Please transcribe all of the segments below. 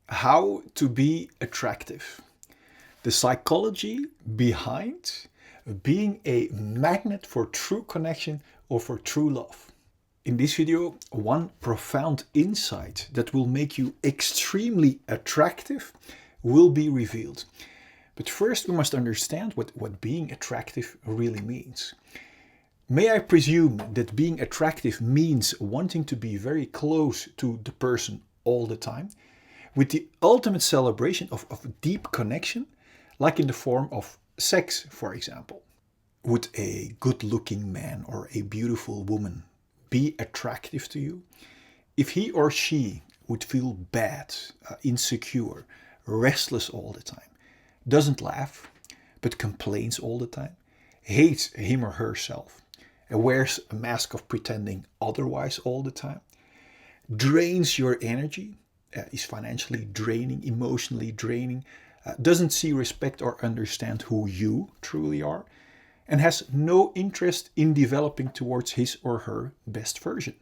How to be attractive. The psychology behind being a magnet for true connection or for true love. In this video, one profound insight that will make you extremely attractive will be revealed. But first, we must understand what being attractive really means. May I presume that being attractive means wanting to be very close to the person all the time, with the ultimate celebration of deep connection, like in the form of sex, for example? Would a good-looking man or a beautiful woman be attractive to you if he or she would feel bad, insecure, restless all the time, doesn't laugh, but complains all the time, hates him or herself, and wears a mask of pretending otherwise all the time, drains your energy, is financially draining, emotionally draining, doesn't see, respect, or understand who you truly are, and has no interest in developing towards his or her best version?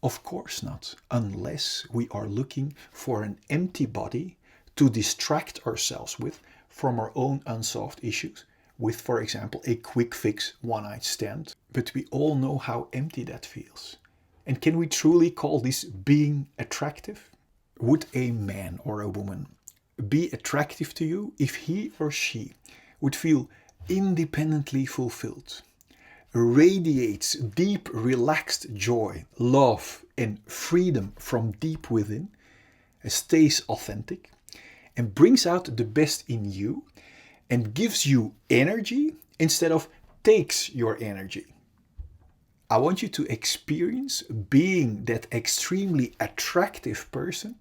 Of course not, unless we are looking for an empty body to distract ourselves with from our own unsolved issues, with, for example, a quick fix one-night stand. But we all know how empty that feels. And can we truly call this being attractive? Would a man or a woman be attractive to you if he or she would feel independently fulfilled, radiates deep, relaxed joy, love, and freedom from deep within, stays authentic, and brings out the best in you, and gives you energy instead of takes your energy? I want you to experience being that extremely attractive person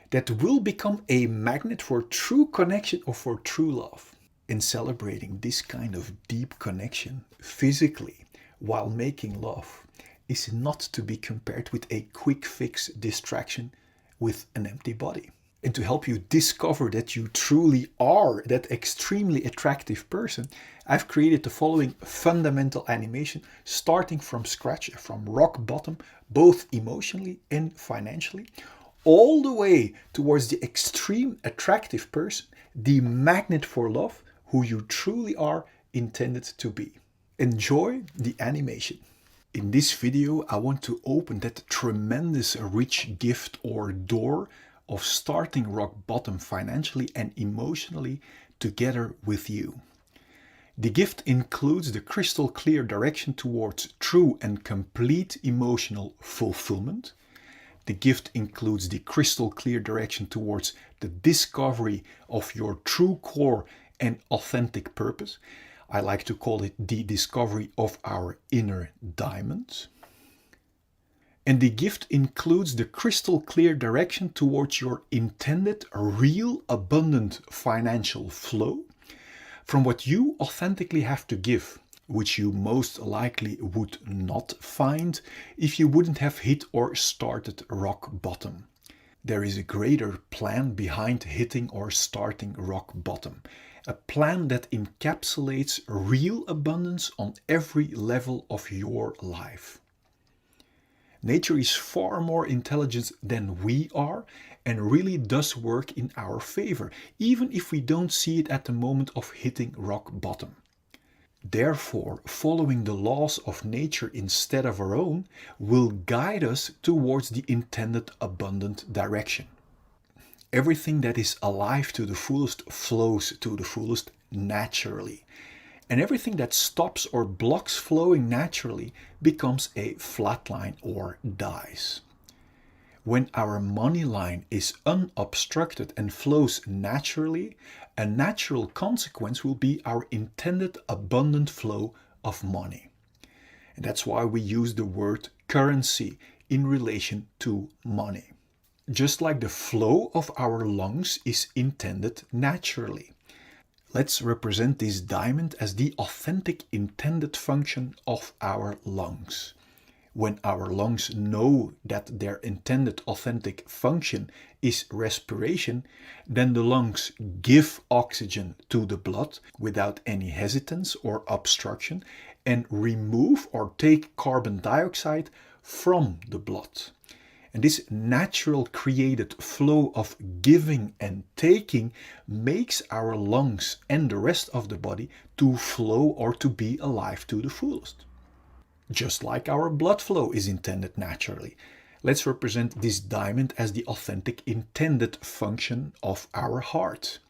that will become a magnet for true connection or for true love. In celebrating this kind of deep connection physically while making love is not to be compared with a quick fix distraction with an empty body. And to help you discover that you truly are that extremely attractive person, I've created the following fundamental animation starting from scratch, from rock bottom, both emotionally and financially, all the way towards the extreme attractive person, the magnet for love, who you truly are intended to be. Enjoy the animation. In this video, I want to open that tremendous rich gift or door of starting rock bottom financially and emotionally together with you. The gift includes the crystal clear direction towards true and complete emotional fulfillment. The gift includes the crystal clear direction towards the discovery of your true core and authentic purpose. I like to call it the discovery of our inner diamond. And the gift includes the crystal clear direction towards your intended, real, abundant financial flow from what you authentically have to give, which you most likely would not find if you wouldn't have hit or started rock bottom. There is a greater plan behind hitting or starting rock bottom, a plan that encapsulates real abundance on every level of your life. Nature is far more intelligent than we are and really does work in our favor, even if we don't see it at the moment of hitting rock bottom. Therefore, following the laws of nature instead of our own will guide us towards the intended abundant direction. Everything that is alive to the fullest flows to the fullest naturally. And everything that stops or blocks flowing naturally becomes a flat line or dies. When our money line is unobstructed and flows naturally, a natural consequence will be our intended abundant flow of money. And that's why we use the word currency in relation to money. Just like the flow of our lungs is intended naturally. Let's represent this diamond as the authentic intended function of our lungs. When our lungs know that their intended authentic function is respiration, then the lungs give oxygen to the blood without any hesitance or obstruction and remove or take carbon dioxide from the blood. And this natural created flow of giving and taking makes our lungs and the rest of the body to flow or to be alive to the fullest. Just like our blood flow is intended naturally. Let's represent this diamond as the authentic intended function of our heart.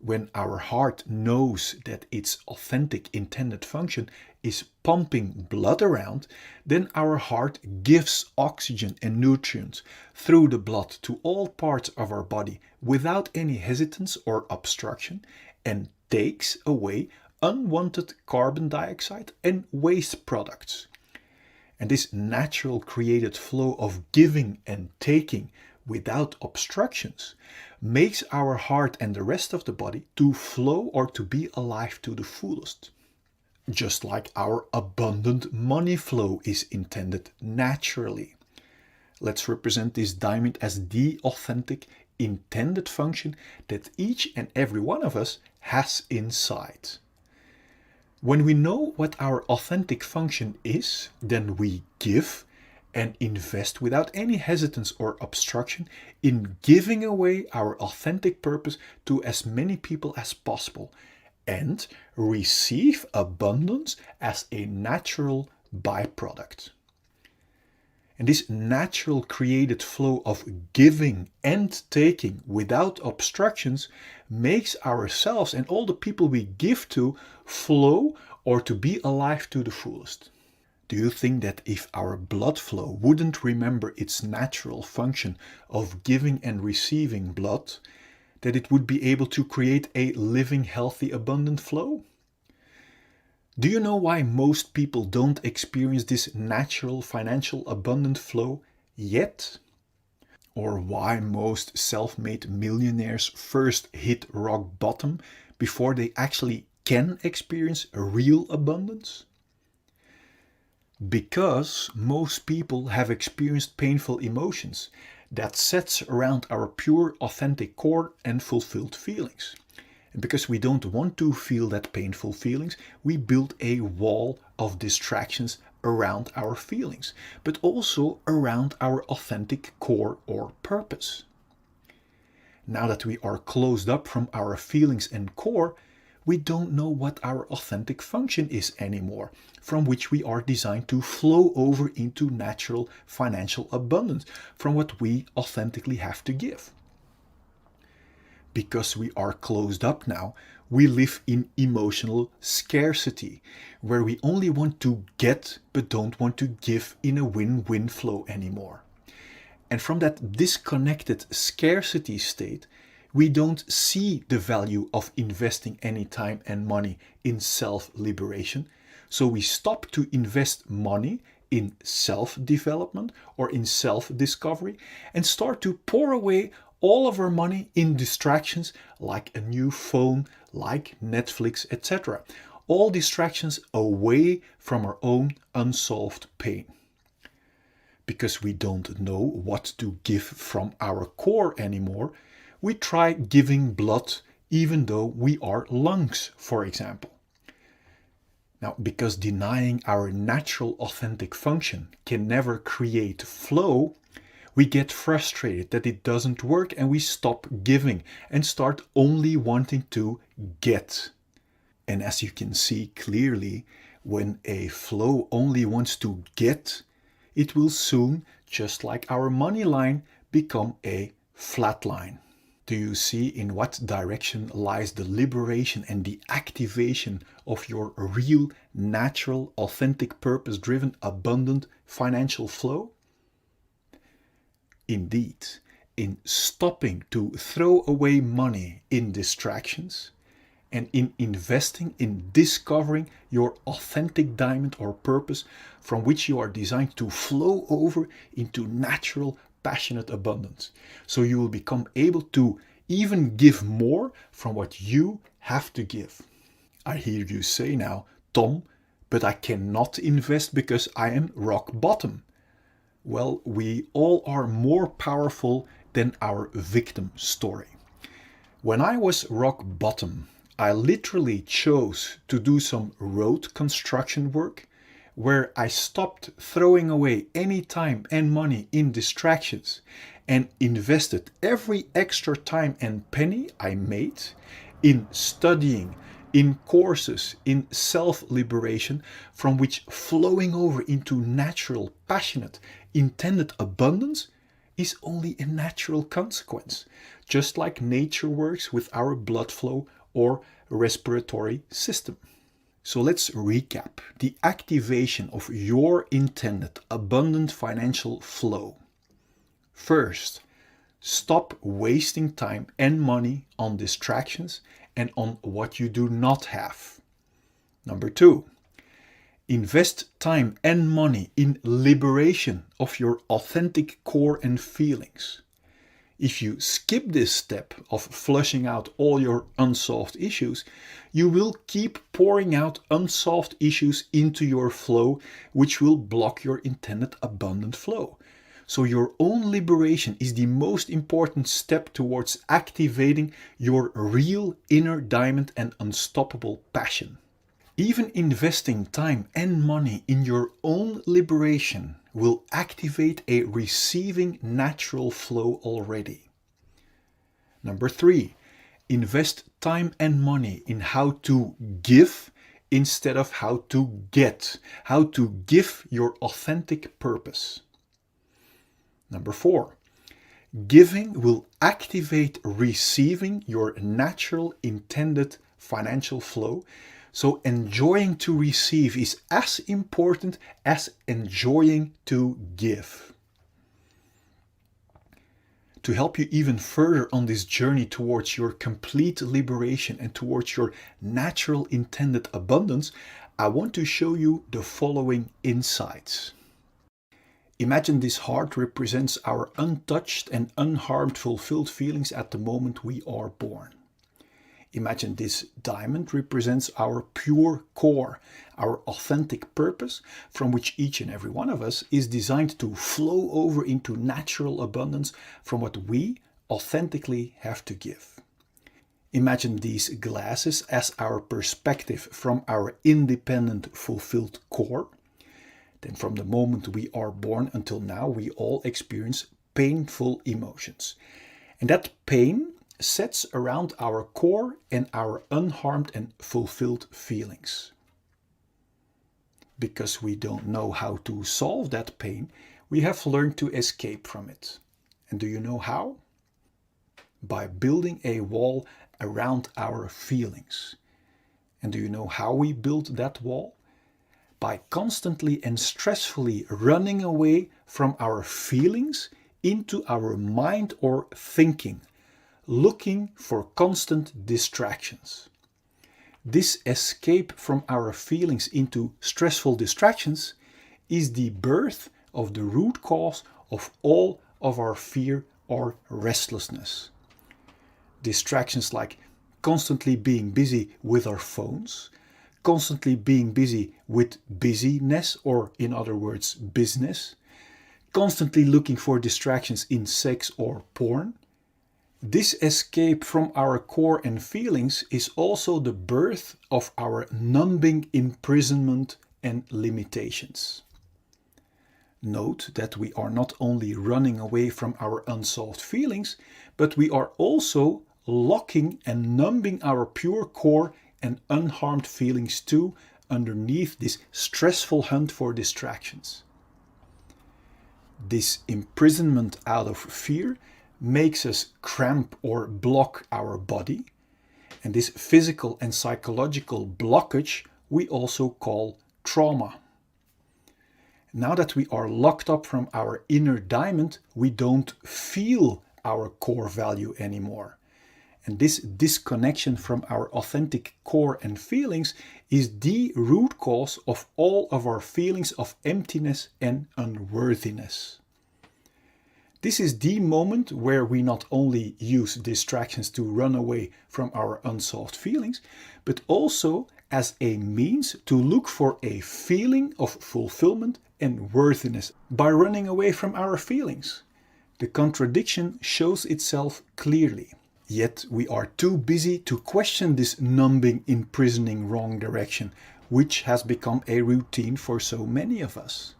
When our heart knows that its authentic intended function is pumping blood around, then our heart gives oxygen and nutrients through the blood to all parts of our body without any hesitance or obstruction, and takes away unwanted carbon dioxide and waste products. And this natural created flow of giving and taking without obstructions makes our heart and the rest of the body to flow or to be alive to the fullest. Just like our abundant money flow is intended naturally. Let's represent this diamond as the authentic intended function that each and every one of us has inside. When we know what our authentic function is, then we give and invest without any hesitance or obstruction in giving away our authentic purpose to as many people as possible, and receive abundance as a natural byproduct. And this natural created flow of giving and taking without obstructions makes ourselves and all the people we give to flow or to be alive to the fullest. Do you think that if our blood flow wouldn't remember its natural function of giving and receiving blood, that it would be able to create a living, healthy, abundant flow? Do you know why most people don't experience this natural financial abundant flow yet? Or why most self-made millionaires first hit rock bottom before they actually can experience a real abundance? Because most people have experienced painful emotions that sets around our pure, authentic core and fulfilled feelings. And because we don't want to feel that painful feelings, we build a wall of distractions around our feelings, but also around our authentic core or purpose. Now that we are closed up from our feelings and core, we don't know what our authentic function is anymore, from which we are designed to flow over into natural financial abundance, from what we authentically have to give. Because we are closed up now, we live in emotional scarcity, where we only want to get but don't want to give in a win-win flow anymore. And from that disconnected scarcity state, we don't see the value of investing any time and money in self-liberation. So we stop to invest money in self-development or in self-discovery and start to pour away all of our money in distractions like a new phone, like Netflix, etc. All distractions away from our own unsolved pain. Because we don't know what to give from our core anymore, we try giving blood even though we are lungs, for example. Now, because denying our natural authentic function can never create flow, we get frustrated that it doesn't work and we stop giving and start only wanting to get. And as you can see clearly, when a flow only wants to get, it will soon, just like our money line, become a flat line. Do you see in what direction lies the liberation and the activation of your real, natural, authentic, purpose-driven, abundant financial flow? Indeed, in stopping to throw away money in distractions and in investing in discovering your authentic diamond or purpose from which you are designed to flow over into natural, passionate abundance. So you will become able to even give more from what you have to give. I hear you say now, Tom, but I cannot invest because I am rock bottom. Well, we all are more powerful than our victim story. When I was rock bottom, I literally chose to do some road construction work where I stopped throwing away any time and money in distractions and invested every extra time and penny I made in studying, in courses, in self-liberation, from which flowing over into natural, passionate, intended abundance is only a natural consequence, just like nature works with our blood flow or respiratory system. So let's recap the activation of your intended abundant financial flow. First, stop wasting time and money on distractions and on what you do not have. Number 2, invest time and money in liberation of your authentic core and feelings. If you skip this step of flushing out all your unsolved issues, you will keep pouring out unsolved issues into your flow, which will block your intended abundant flow. So your own liberation is the most important step towards activating your real inner diamond and unstoppable passion. Even investing time and money in your own liberation will activate a receiving natural flow already. Number 3, invest time and money in how to give instead of how to get, how to give your authentic purpose. Number 4, giving will activate receiving your natural intended financial flow. So enjoying to receive is as important as enjoying to give. To help you even further on this journey towards your complete liberation and towards your natural intended abundance, I want to show you the following insights. Imagine this heart represents our untouched and unharmed fulfilled feelings at the moment we are born. Imagine this diamond represents our pure core, our authentic purpose, from which each and every one of us is designed to flow over into natural abundance from what we authentically have to give. Imagine these glasses as our perspective from our independent, fulfilled core. Then from the moment we are born until now, we all experience painful emotions. And that pain sets around our core and our unharmed and fulfilled feelings. Because we don't know how to solve that pain, we have learned to escape from it. And do you know how? By building a wall around our feelings. And do you know how we build that wall? By constantly and stressfully running away from our feelings into our mind or thinking, looking for constant distractions. This escape from our feelings into stressful distractions is the birth of the root cause of all of our fear or restlessness. Distractions like constantly being busy with our phones, constantly being busy with busyness, or in other words, business, constantly looking for distractions in sex or porn. This escape from our core and feelings is also the birth of our numbing imprisonment and limitations. Note that we are not only running away from our unsolved feelings, but we are also locking and numbing our pure core and unharmed feelings too underneath this stressful hunt for distractions. This imprisonment out of fear makes us cramp or block our body, and this physical and psychological blockage we also call trauma. Now that we are locked up from our inner diamond, we don't feel our core value anymore. And this disconnection from our authentic core and feelings is the root cause of all of our feelings of emptiness and unworthiness. This is the moment where we not only use distractions to run away from our unsolved feelings, but also as a means to look for a feeling of fulfillment and worthiness by running away from our feelings. The contradiction shows itself clearly. Yet we are too busy to question this numbing, imprisoning wrong direction. which has become a routine for so many of us.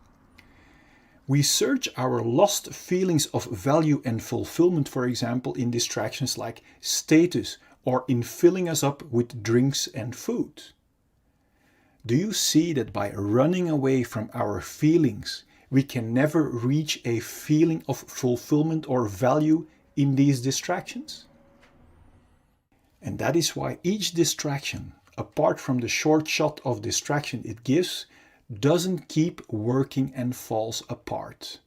We search our lost feelings of value and fulfillment, for example, in distractions like status or in filling us up with drinks and food. Do you see that by running away from our feelings, we can never reach a feeling of fulfillment or value in these distractions? And that is why each distraction, apart from the short shot of distraction it gives, doesn't keep working and falls apart.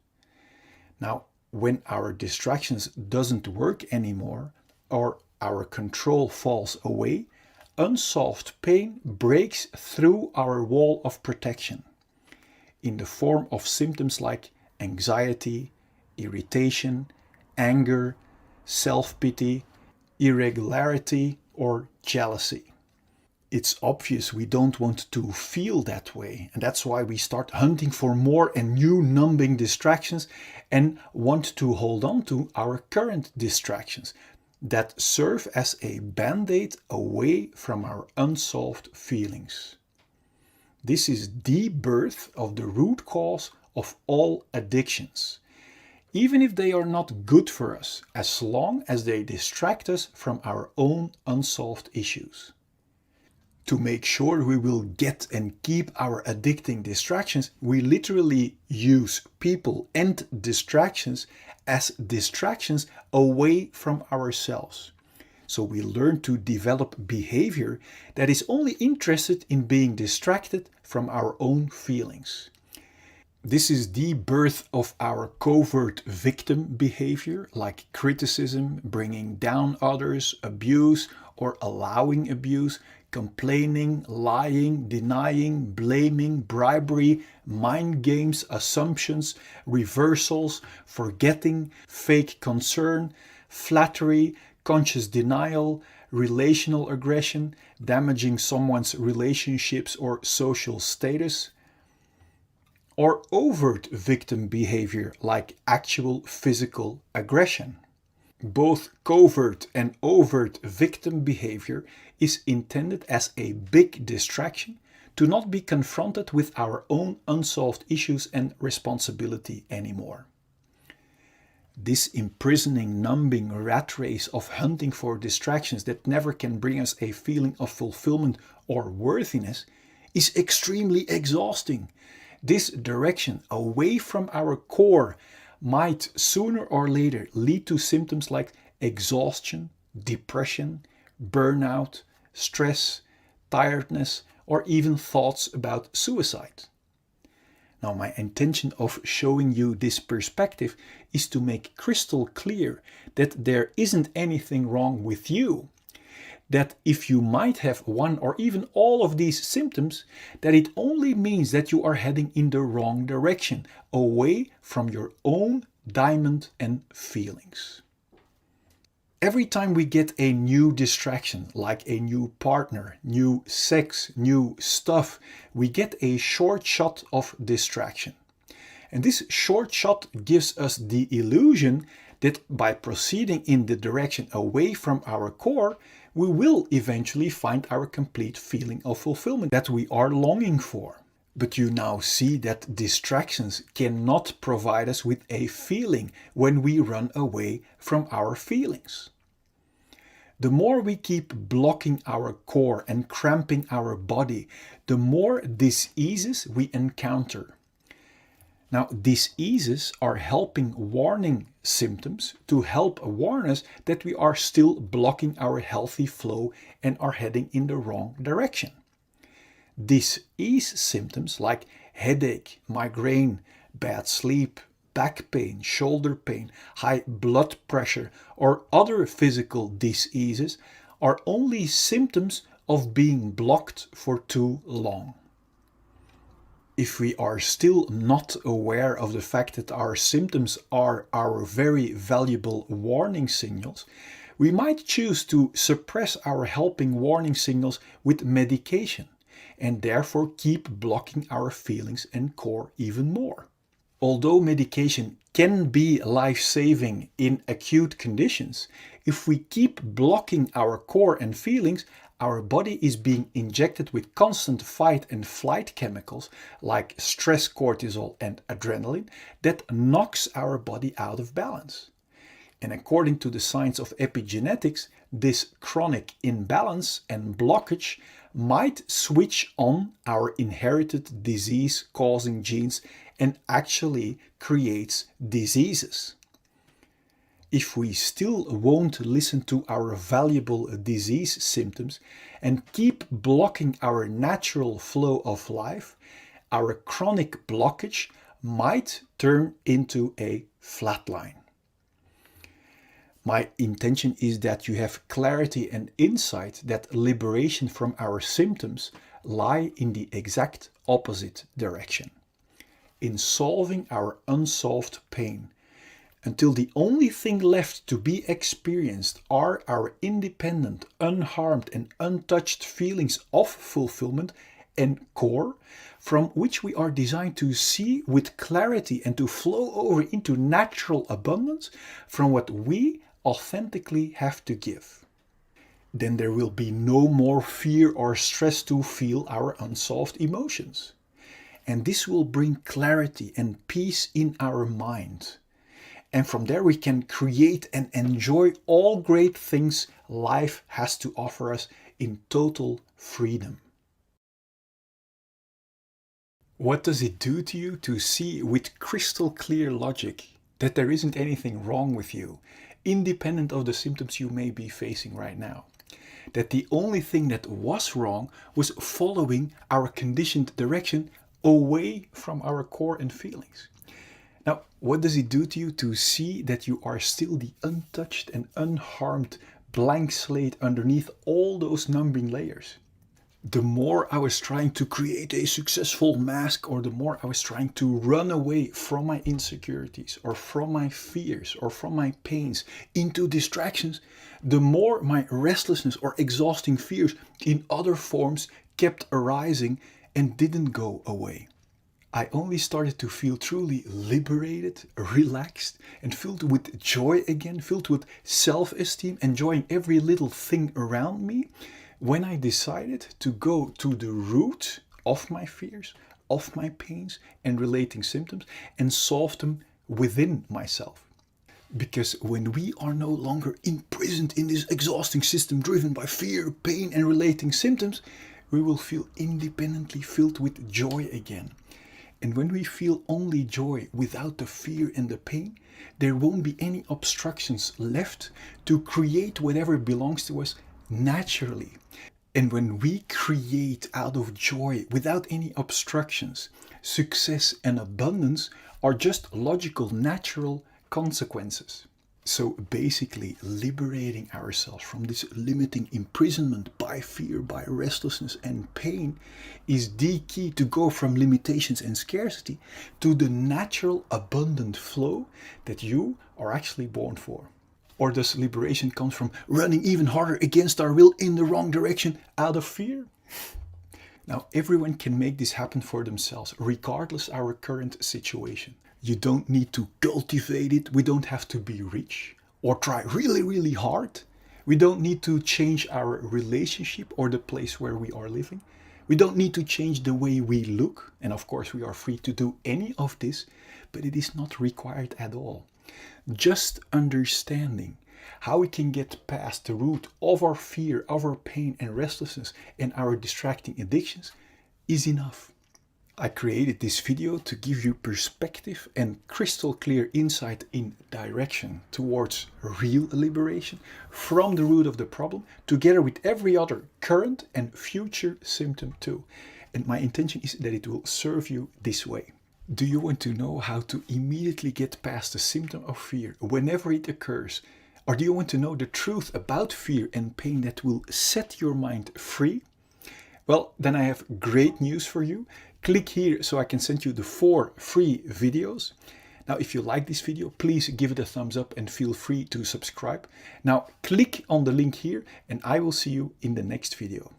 Now, when our distractions doesn't work anymore or our control falls away, unsolved pain breaks through our wall of protection in the form of symptoms like anxiety, irritation, anger, self-pity, irregularity, or jealousy. It's obvious we don't want to feel that way, and that's why we start hunting for more and new numbing distractions and want to hold on to our current distractions that serve as a band-aid away from our unsolved feelings. This is the birth of the root cause of all addictions, even if they are not good for us, as long as they distract us from our own unsolved issues. To make sure we will get and keep our addicting distractions, we literally use people and distractions as distractions away from ourselves. So we learn to develop behavior that is only interested in being distracted from our own feelings. This is the birth of our covert victim behavior, like criticism, bringing down others, abuse or allowing abuse, complaining, lying, denying, blaming, bribery, mind games, assumptions, reversals, forgetting, fake concern, flattery, conscious denial, relational aggression, damaging someone's relationships or social status, or overt victim behavior like actual physical aggression. Both covert and overt victim behavior is intended as a big distraction to not be confronted with our own unsolved issues and responsibility anymore. This imprisoning, numbing rat race of hunting for distractions that never can bring us a feeling of fulfillment or worthiness is extremely exhausting. This direction away from our core might sooner or later lead to symptoms like exhaustion, depression, burnout, stress, tiredness, or even thoughts about suicide. Now, my intention of showing you this perspective is to make crystal clear that there isn't anything wrong with you. That if you might have one or even all of these symptoms, that it only means that you are heading in the wrong direction, away from your own diamond and feelings. Every time we get a new distraction, like a new partner, new sex, new stuff, we get a short shot of distraction. And this short shot gives us the illusion that by proceeding in the direction away from our core, we will eventually find our complete feeling of fulfillment that we are longing for. But you now see that distractions cannot provide us with a feeling when we run away from our feelings. The more we keep blocking our core and cramping our body, the more diseases we encounter. Now, diseases are helping warning symptoms to help warn us that we are still blocking our healthy flow and are heading in the wrong direction. Disease symptoms like headache, migraine, bad sleep, back pain, shoulder pain, high blood pressure, or other physical diseases are only symptoms of being blocked for too long. If we are still not aware of the fact that our symptoms are our very valuable warning signals, we might choose to suppress our helping warning signals with medication and therefore keep blocking our feelings and core even more. Although medication can be life-saving in acute conditions, if we keep blocking our core and feelings, our body is being injected with constant fight and flight chemicals like stress cortisol and adrenaline that knocks our body out of balance. And according to the science of epigenetics, this chronic imbalance and blockage might switch on our inherited disease-causing genes and actually creates diseases. If we still won't listen to our valuable disease symptoms and keep blocking our natural flow of life, our chronic blockage might turn into a flatline. My intention is that you have clarity and insight that liberation from our symptoms lie in the exact opposite direction, in solving our unsolved pain, until the only thing left to be experienced are our independent, unharmed and untouched feelings of fulfillment and core, from which we are designed to see with clarity and to flow over into natural abundance from what we authentically have to give. Then there will be no more fear or stress to feel our unsolved emotions. And this will bring clarity and peace in our mind. And from there we can create and enjoy all great things life has to offer us in total freedom. What does it do to you to see with crystal clear logic that there isn't anything wrong with you, independent of the symptoms you may be facing right now? That the only thing that was wrong was following our conditioned direction away from our core and feelings. Now, what does it do to you to see that you are still the untouched and unharmed blank slate underneath all those numbing layers? The more I was trying to create a successful mask, or the more I was trying to run away from my insecurities or from my fears or from my pains into distractions, the more my restlessness or exhausting fears in other forms kept arising and didn't go away. I only started to feel truly liberated, relaxed, and filled with joy again, filled with self-esteem, enjoying every little thing around me, when I decided to go to the root of my fears, of my pains and relating symptoms, and solve them within myself. Because when we are no longer imprisoned in this exhausting system driven by fear, pain and relating symptoms, we will feel independently filled with joy again. And when we feel only joy without the fear and the pain, there won't be any obstructions left to create whatever belongs to us naturally. And when we create out of joy without any obstructions, success and abundance are just logical, natural consequences. So basically, liberating ourselves from this limiting imprisonment by fear, by restlessness and pain is the key to go from limitations and scarcity to the natural abundant flow that you are actually born for. Or does liberation come from running even harder against our will in the wrong direction out of fear? Now, everyone can make this happen for themselves, regardless of our current situation. You don't need to cultivate it. We don't have to be rich or try really, really hard. We don't need to change our relationship or the place where we are living. We don't need to change the way we look. And of course, we are free to do any of this, but it is not required at all. Just understanding how we can get past the root of our fear, of our pain and restlessness and our distracting addictions is enough. I created this video to give you perspective and crystal clear insight in direction towards real liberation from the root of the problem, together with every other current and future symptom too. And my intention is that it will serve you this way. Do you want to know how to immediately get past the symptom of fear whenever it occurs? Or do you want to know the truth about fear and pain that will set your mind free? Well, then I have great news for you. Click here so I can send you the 4 free videos. Now, if you like this video, please give it a thumbs up and feel free to subscribe. Now, click on the link here and I will see you in the next video.